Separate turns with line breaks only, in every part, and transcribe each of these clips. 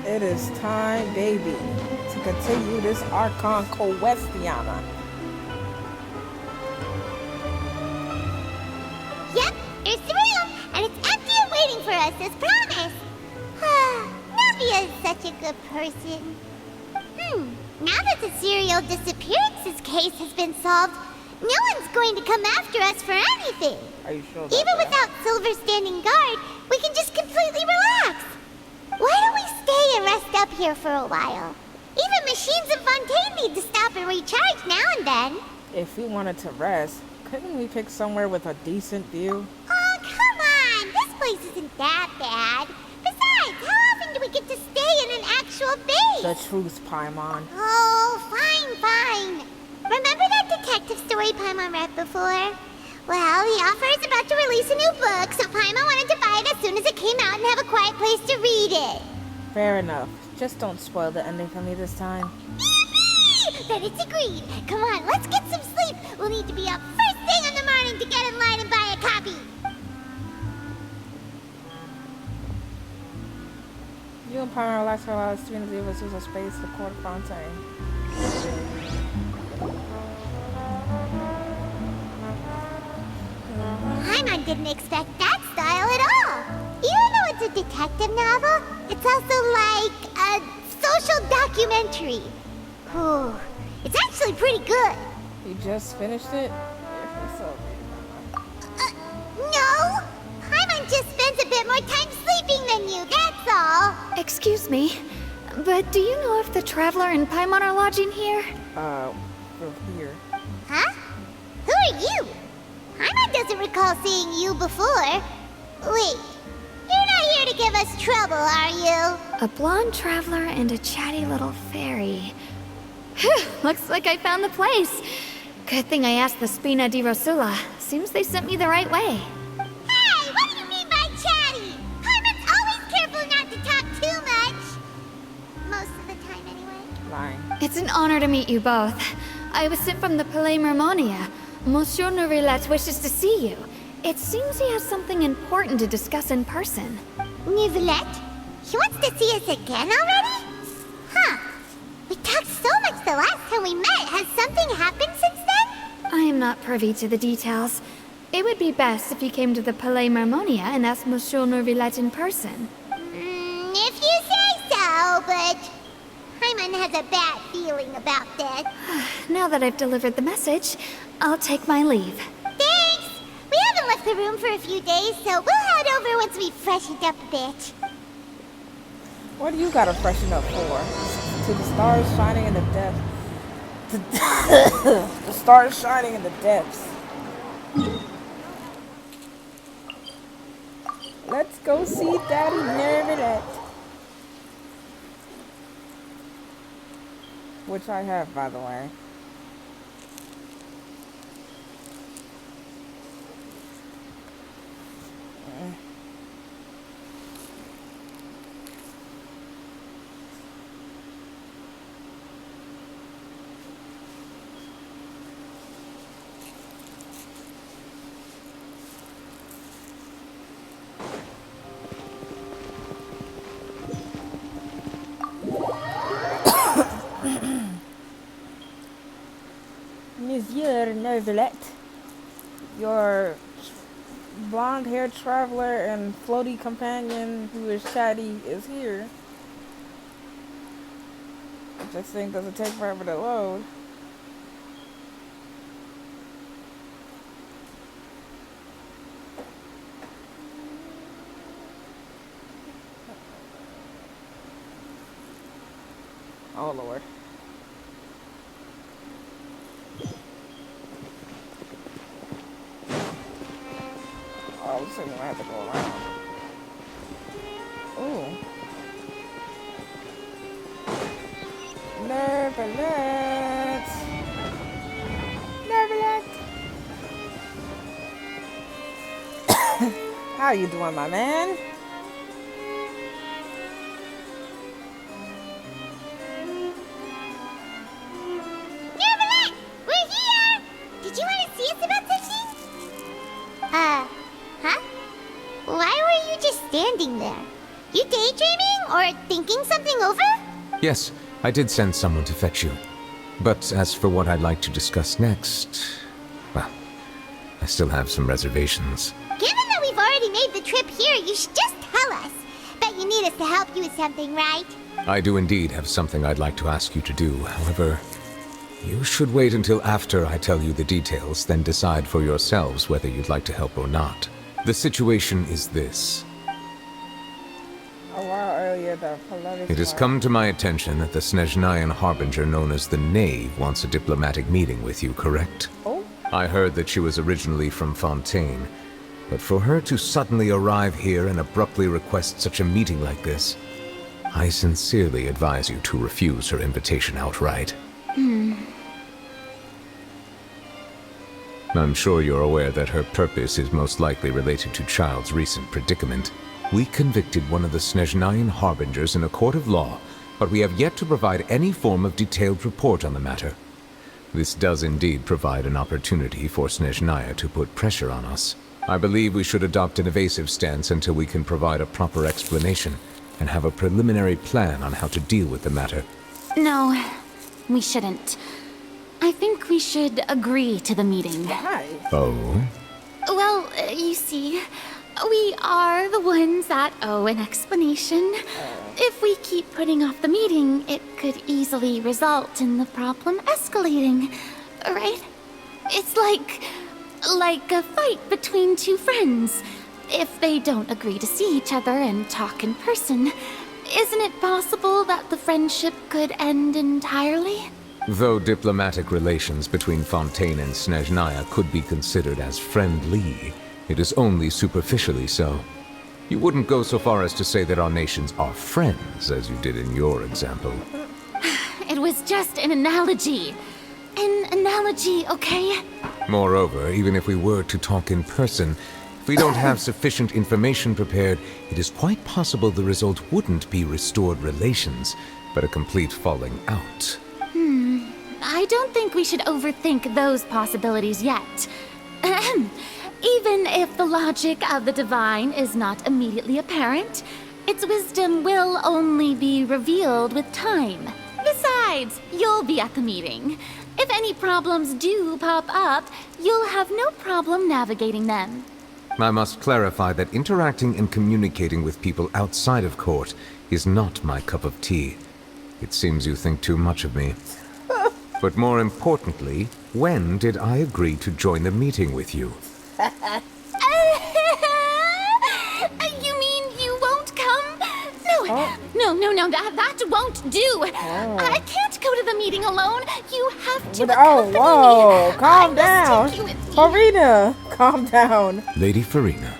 It is time, baby, to continue this Archon Questiana.
Yep, there's the room, and it's empty and waiting for us as promised. Navia is such a good person. Now that the serial disappearances case has been solved, no one's going to come after us for anything.
Are you sure?
Even without Silver standing guard, we can just completely relax. Why don't we stay and rest up here for a while? Even machines in Fontaine need to stop and recharge now and then.
If we wanted to rest, couldn't we pick somewhere with a decent view?
Oh, come on! This place isn't that bad. Besides, how often do we get to stay in an actual base?
The truth, Paimon.
Oh, fine. Remember that detective story Paimon read before? Well, the author is about to release a new book, so Paimon wanted to buy it as soon as it came out and have a quiet place to read it.
Fair enough. Just don't spoil the ending for me this time.
Yippee! Then it's agreed. Come on, let's get some sleep. We'll need to be up first thing in the morning to get in line and buy a copy.
You and Paimon relax for a while. Students leave us use a space to court Fontaine.
Paimon didn't expect that style at all. Even though it's a detective novel, it's also like a social documentary. Whew. It's actually pretty good.
You just finished it?
No! Paimon just spends a bit more time sleeping than you, that's all.
Excuse me, but do you know if the Traveler and Paimon are lodging here?
We're here.
Huh? Who are you? Paimon doesn't recall seeing you before. Wait, you're not here to give us trouble, are you?
A blonde traveler and a chatty little fairy. Phew, looks like I found the place. Good thing I asked the Spina di Rosula. Seems they sent me the right way.
Hey, what do you mean by chatty? Paimon's always careful not to talk too much. Most of the time, anyway.
Lying.
It's an honor to meet you both. I was sent from the Palais Mermonia. Monsieur Nourilette wishes to see you. It seems he has something important to discuss in person.
Nouvelette? He wants to see us again already? Huh. We talked so much the last time we met. Has something happened since then?
I am not privy to the details. It would be best if you came to the Palais Mermonia and asked Monsieur Nourilette in person.
If you say so, but Paimon has a bad feeling about this.
Now that I've delivered the message, I'll take my leave.
Thanks! We haven't left the room for a few days, so we'll head over once we've freshened up a bit.
What do you gotta freshen up for? To the stars shining in the depths. The stars shining in the depths. Let's go see Daddy Nervilette. Which I have, by the way. Monsieur Nervilette, your blonde-haired traveler and floaty companion who is chatty is here. This thing doesn't take forever to load. Oh Lord. Oh, looks like we might have to go around. Ooh. Nervilette! Nervilette! How you doing, my man?
Nervilette! We're here! Did you want to see us about something? Huh? Why were you just standing there? You daydreaming, or Or thinking something over?
Yes, I did send someone to fetch you. But as for what I'd like to discuss next, well, I still have some reservations.
Given that we've already made the trip here, you should just tell us. Bet you need us to help you with something, right?
I do indeed have something I'd like to ask you to do. However, you should wait until after I tell you the details, then decide for yourselves whether you'd like to help or not. The situation is this.
A while earlier, the Polaris
It has
War.
come to my attention that the Snezhnayan Harbinger known as the Knave wants a diplomatic meeting with you, correct?
Oh,
I heard that she was originally from Fontaine, but for her to suddenly arrive here and abruptly request such a meeting like this, I sincerely advise you to refuse her invitation outright. I'm sure you're aware that her purpose is most likely related to Child's recent predicament. We convicted one of the Snezhnayan Harbingers in a court of law, but we have yet to provide any form of detailed report on the matter. This does indeed provide an opportunity for Snezhnaya to put pressure on us. I believe we should adopt an evasive stance until we can provide a proper explanation and have a preliminary plan on how to deal with the matter.
No, we shouldn't. I think we should agree to the meeting.
hi.
Oh?
Well, you see, we are the ones that owe an explanation. If we keep putting off the meeting, it could easily result in the problem escalating, right? It's like a fight between two friends. If they don't agree to see each other and talk in person, isn't it possible that the friendship could end entirely?
Though diplomatic relations between Fontaine and Snezhnaya could be considered as friendly, it is only superficially so. You wouldn't go so far as to say that our nations are friends, as you did in your example.
It was just an analogy. An analogy, okay?
Moreover, even if we were to talk in person, if we don't have sufficient information prepared, it is quite possible the result wouldn't be restored relations, but a complete falling out.
I don't think we should overthink those possibilities yet. Ahem. Even if the logic of the divine is not immediately apparent, its wisdom will only be revealed with time. Besides, you'll be at the meeting. If any problems do pop up, you'll have no problem navigating them.
I must clarify that interacting and communicating with people outside of court is not my cup of tea. It seems you think too much of me. But more importantly, when did I agree to join the meeting with you?
You mean you won't come? No, that won't do. I can't go to the meeting alone. You have to accompany
Whoa,
me.
calm
I
down.
must take you with me.
Farina, calm down.
Lady Farina,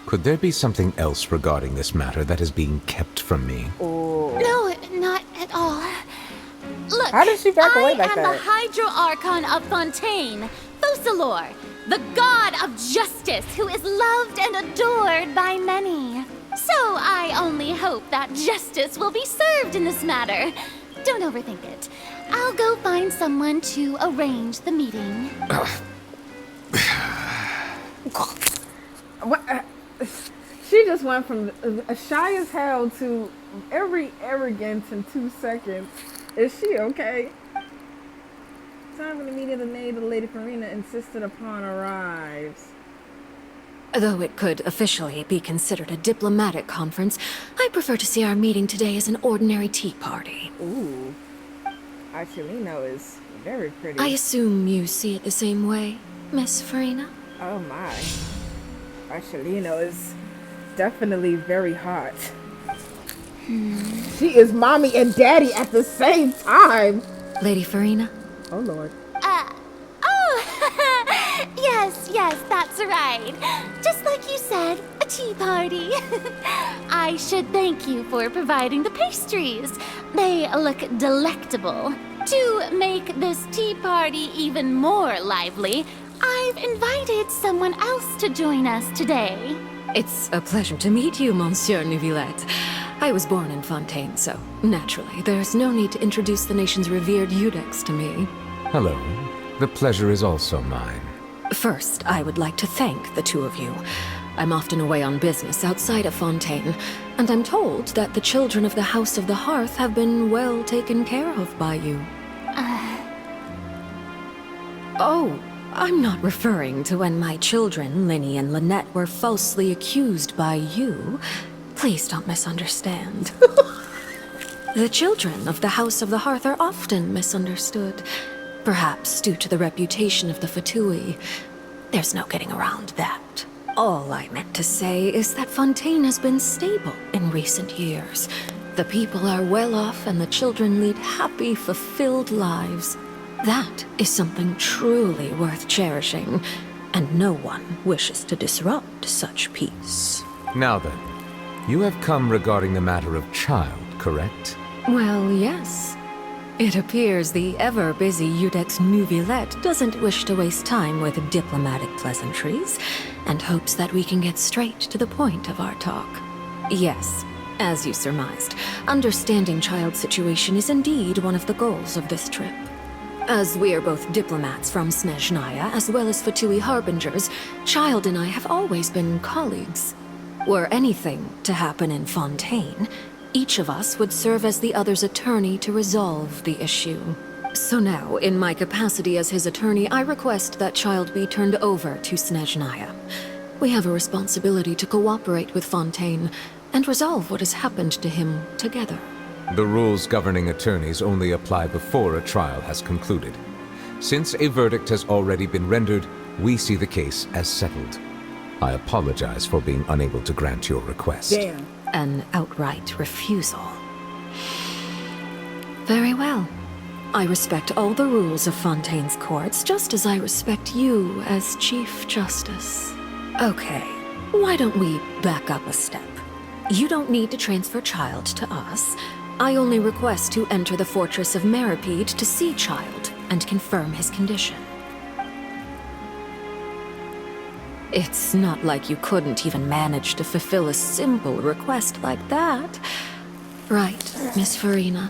could there be something else regarding this matter that is being kept from me?
No, not at all. Look,
How did she back away like
I am
that?
the Hydro Archon of Fontaine, Fosalor, the god of justice who is loved and adored by many. So I only hope that justice will be served in this matter. Don't overthink it. I'll go find someone to arrange the meeting.
What? She just went from shy as hell to very arrogant in 2 seconds. Is she okay? Time for the meeting of the maid the Lady Farina insisted upon arrives.
Though it could officially be considered a diplomatic conference, I prefer to see our meeting today as an ordinary tea party.
Ooh. Arcchelino is very pretty.
I assume you see it the same way, Miss Farina?
Oh my. Arcchelino is definitely very hot. She is mommy and daddy at the same time.
Lady Farina?
Oh lord.
Yes, that's right. Just like you said, a tea party. I should thank you for providing the pastries. They look delectable. To make this tea party even more lively, I've invited someone else to join us today.
It's a pleasure to meet you, Monsieur Neuvillette. I was born in Fontaine, so naturally, there's no need to introduce the nation's revered Eudex to me.
Hello. The pleasure is also mine.
First, I would like to thank the two of you. I'm often away on business outside of Fontaine, and I'm told that the children of the House of the Hearth have been well taken care of by you. Oh, I'm not referring to when my children, Linny and Lynette, were falsely accused by you. Please don't misunderstand. The children of the House of the Hearth are often misunderstood, perhaps due to the reputation of the Fatui. There's no getting around that. All I meant to say is that Fontaine has been stable in recent years. The people are well off and the children lead happy, fulfilled lives. That is something truly worth cherishing, and no one wishes to disrupt such peace.
Now then, you have come regarding the matter of child, correct?
Well, yes. It appears the ever-busy Iudex Neuvillette doesn't wish to waste time with diplomatic pleasantries, and hopes that we can get straight to the point of our talk. Yes, as you surmised, understanding child's situation is indeed one of the goals of this trip. As we are both diplomats from Snezhnaya, as well as Fatui Harbingers, Child and I have always been colleagues. Were anything to happen in Fontaine, each of us would serve as the other's attorney to resolve the issue. So now, in my capacity as his attorney, I request that Child be turned over to Snezhnaya. We have a responsibility to cooperate with Fontaine and resolve what has happened to him together.
The rules governing attorneys only apply before a trial has concluded. Since a verdict has already been rendered, we see the case as settled. I apologize for being unable to grant your request.
Damn.
An outright refusal. Very well. I respect all the rules of Fontaine's courts, just as I respect you as Chief Justice. Okay, why don't we back up a step? You don't need to transfer Child to us. I only request to enter the fortress of Meripede to see Child and confirm his condition. It's not like you couldn't even manage to fulfill a simple request like that. Right, Miss Farina?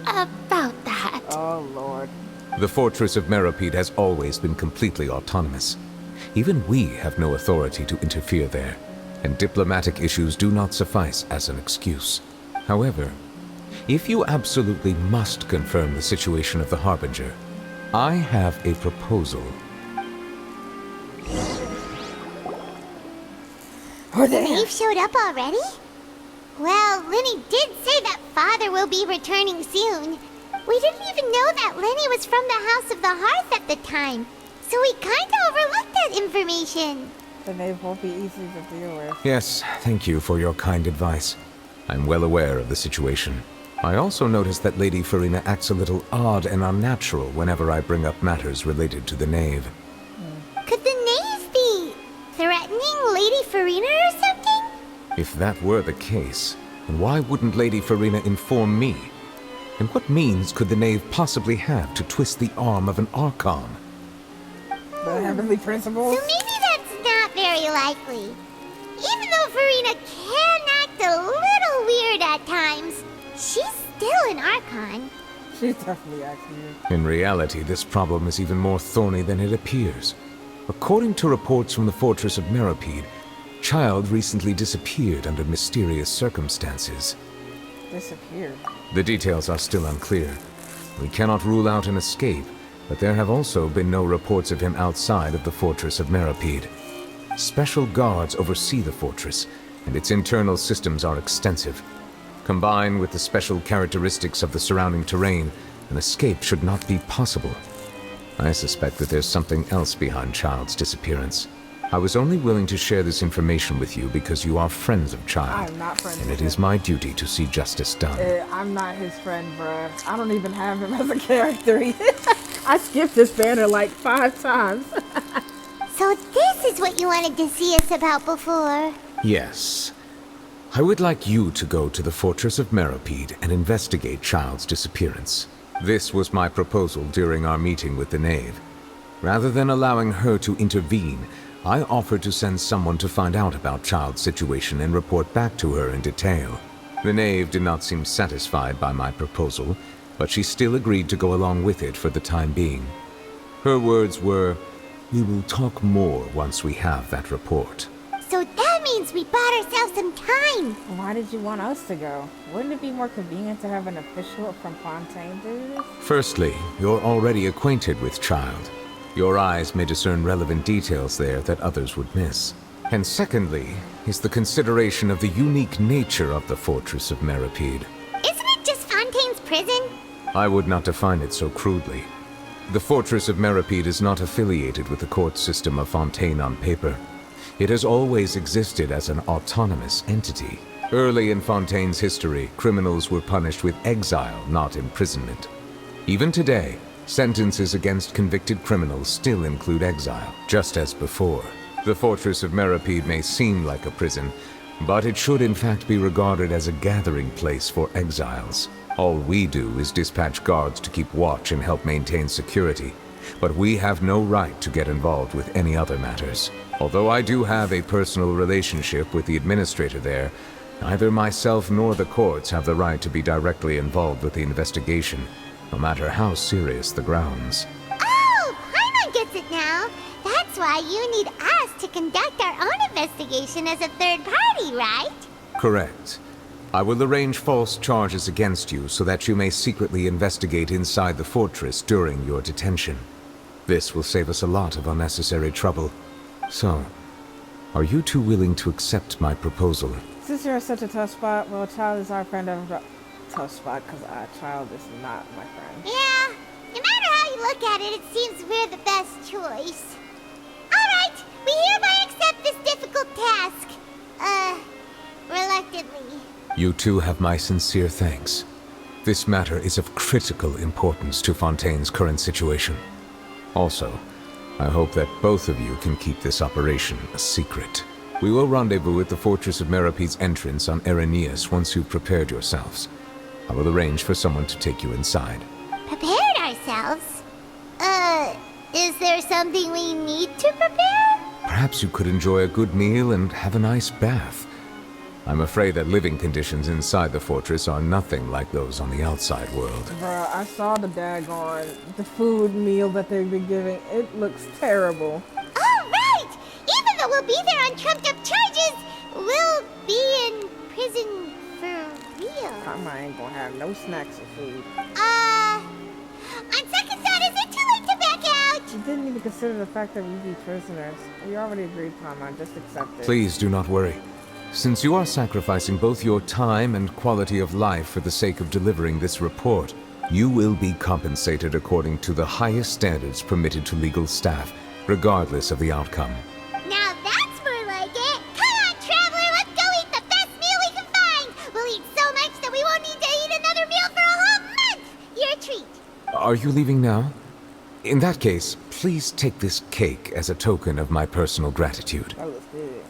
About that.
Oh, Lord.
The fortress of Meripede has always been completely autonomous. Even we have no authority to interfere there, and diplomatic issues do not suffice as an excuse. However, if you absolutely must confirm the situation of the Harbinger, I have a proposal.
They've showed up already? Well, Lenny did say that Father will be returning soon. We didn't even know that Lenny was from the House of the Hearth at the time, so we kinda overlooked that information.
The knave won't be easy to deal with.
Yes, thank you for your kind advice. I'm well aware of the situation. I also noticed that Lady Farina acts a little odd and unnatural whenever I bring up matters related to the knave.
Could the knave be threatening Lady Farina or something?
If that were the case, then why wouldn't Lady Farina inform me? And what means could the knave possibly have to twist the arm of an Archon?
The heavenly principles?
So maybe that's not very likely. Even though Farina can act a little weird at times, she's still an Archon.
She's definitely acting weird.
In reality, this problem is even more thorny than it appears. According to reports from the fortress of Meripede, Child recently disappeared under mysterious circumstances.
Disappeared.
The details are still unclear. We cannot rule out an escape, but there have also been no reports of him outside of the fortress of Meripede. Special guards oversee the fortress, and its internal systems are extensive. Combined with the special characteristics of the surrounding terrain, an escape should not be possible. I suspect that there's something else behind Child's disappearance. I was only willing to share this information with you because you are friends of Child.
I'm not friends
and
with
it is
him.
my duty to see justice done.
I'm not his friend, bruh. I don't even have him as a character. I skipped this banner like 5 times.
So this is what you wanted to see us about before.
Yes. I would like you to go to the fortress of Meripede and investigate Child's disappearance. This was my proposal during our meeting with the knave. Rather than allowing her to intervene, I offered to send someone to find out about Child's situation and report back to her in detail. The knave did not seem satisfied by my proposal, but she still agreed to go along with it for the time being. Her words were, We will talk more once we have that report.
So that means we bought ourselves some time.
Why did you want us to go? Wouldn't it be more convenient to have an official from Fontaine do this?
Firstly, you're already acquainted with Child. Your eyes may discern relevant details there that others would miss. And secondly, is the consideration of the unique nature of the Fortress of Meripede.
Isn't it just Fontaine's prison?
I would not define it so crudely. The Fortress of Meripede is not affiliated with the court system of Fontaine on paper. It has always existed as an autonomous entity. Early in Fontaine's history, criminals were punished with exile, not imprisonment. Even today, sentences against convicted criminals still include exile, just as before. The Fortress of Meripede may seem like a prison, but it should in fact be regarded as a gathering place for exiles. All we do is dispatch guards to keep watch and help maintain security, but we have no right to get involved with any other matters. Although I do have a personal relationship with the administrator there, neither myself nor the courts have the right to be directly involved with the investigation, no matter how serious the grounds.
Oh, Paimon gets it now. That's why you need us to conduct our own investigation as a third party, right?
Correct. I will arrange false charges against you so that you may secretly investigate inside the fortress during your detention. This will save us a lot of unnecessary trouble. So, are you two willing to accept my proposal?
Since you're such a tough spot, well, Child is our friend of tough spot because Child is not my friend.
Yeah, no matter how you look at it, it seems we're the best choice. Alright, we hereby accept this difficult task. Reluctantly.
You two have my sincere thanks. This matter is of critical importance to Fontaine's current situation. Also, I hope that both of you can keep this operation a secret. We will rendezvous at the Fortress of Meripede's entrance on Erinius once you've prepared yourselves. I will arrange for someone to take you inside.
Prepared ourselves? Is there something we need to prepare?
Perhaps you could enjoy a good meal and have a nice bath. I'm afraid that living conditions inside the fortress are nothing like those on the outside world.
Bruh, I saw the the food meal that they've been giving. It looks terrible.
Oh, right! Even though we'll be there on trumped-up charges, we'll be in prison for real.
I ain't gonna have no snacks or food.
On second thought, is it too late to back out?
You didn't even consider the fact that we'd be prisoners. We already agreed, Paimon. Just accept it.
Please do not worry. Since you are sacrificing both your time and quality of life for the sake of delivering this report, you will be compensated according to the highest standards permitted to legal staff, regardless of the outcome.
Now that's more like it. Come on, traveler, let's go eat the best meal we can find. We'll eat so much that we won't need to eat another meal for a whole month. Your treat.
Are you leaving now? In that case, please take this cake as a token of my personal gratitude.
That looks good.